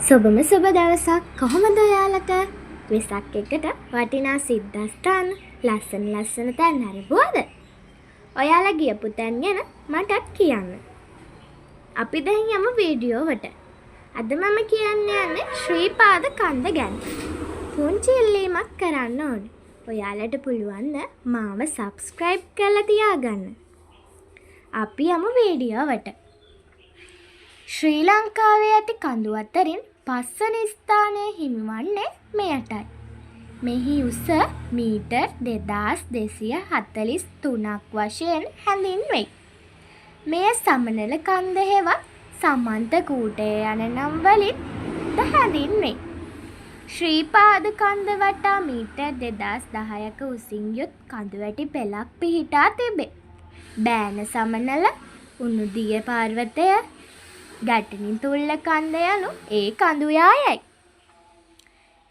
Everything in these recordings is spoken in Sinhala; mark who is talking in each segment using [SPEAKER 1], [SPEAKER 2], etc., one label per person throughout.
[SPEAKER 1] සුබම සුබ දවසක්. කොහොමද ඔයාලට? වෙසක් එකට වටිනා සිද්ධාස්ථාන ලස්සන තැන් හරිබුවද? ඔයාලා ගියපු තැන් ගැන මටත් කියන්න. අපි දැන් යමු වීඩියෝවට. අද මම කියන්න යන්නේ ශ්‍රී පාද කන්ද ගැන. පුංචි ඉල්ලීමක් කරන්න ඕනේ. ඔයාලට පුළුවන් මාව subscribe කරලා තියාගන්න. අපි යමු වීඩියෝවට. ශ්‍රී ලංකාවේ ඇති කඳු අතරින් පස්වන ස්ථානයේ හිමිවන්නේ මෙයටයි. මෙහි උස මීටර් 2243ක් වශයෙන් හැඳින්වෙයි. මෙය සමනල කන්ද හෙවත් සමන්ත කූටය යන නම් වලින් ද හැඳින්වෙයි. ශ්‍රී පාද කන්ද වටා මීටර් 2010ක උසින් යුත් කඳුවැටි පෙළක් පිහිටා තිබේ. බෑන සමනල, උණුදිය පර්වතය, ගැටණින් තුල්ල කන්ද යනු ඒ කඳුයායයි.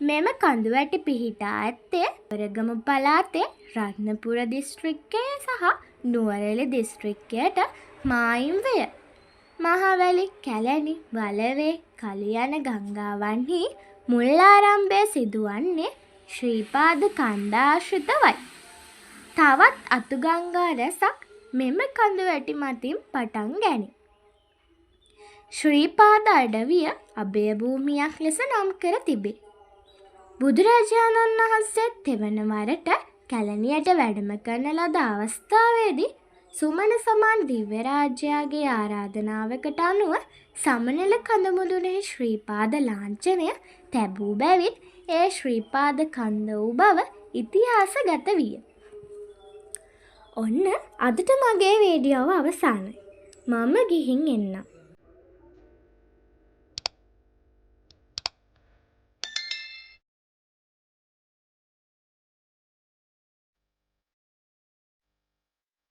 [SPEAKER 1] මෙම කඳුවැටි පිහිටා ඇත්තේ වරගම පළාතේ රත්නපුර දිස්ත්‍රික්කය සහ නුවරඑළිය දිස්ත්‍රික්කයට මායිම්වය. මහවැලි, කැලණි, වලවේ, කලි යන ගංගාවන්හි මුල් ආරම්භය සිදුවන්නේ ශ්‍රී පාද කන්ද ආශ්‍රිතවයි. තවත් අතුගංගා රැසක් මෙම කඳුවැටි මතින් පටන් ගැනේ. ශ්‍රී පාද අඩවිය අභය භූමියක් ලෙස නම් කර තිබේ. බුදුරජාණන් වහන්සේ තෙවන වරට කැලණියට වැඩම කරන ලද අවස්ථාවේදී සුමන සමාන් දිව්‍ය රාජයාගේ ආරාධනාවකට අනුව සමනල කඳ මුදුනේ ශ්‍රී පාද ලාංඡනය තැබූ බැවින් ඒ ශ්‍රී පාද කන්ද වූ බව ඉතිහාසගත විය. ඔන්න අදට මගේ වීඩියෝව අවසానයි. මම ගිහින් එන්නම්.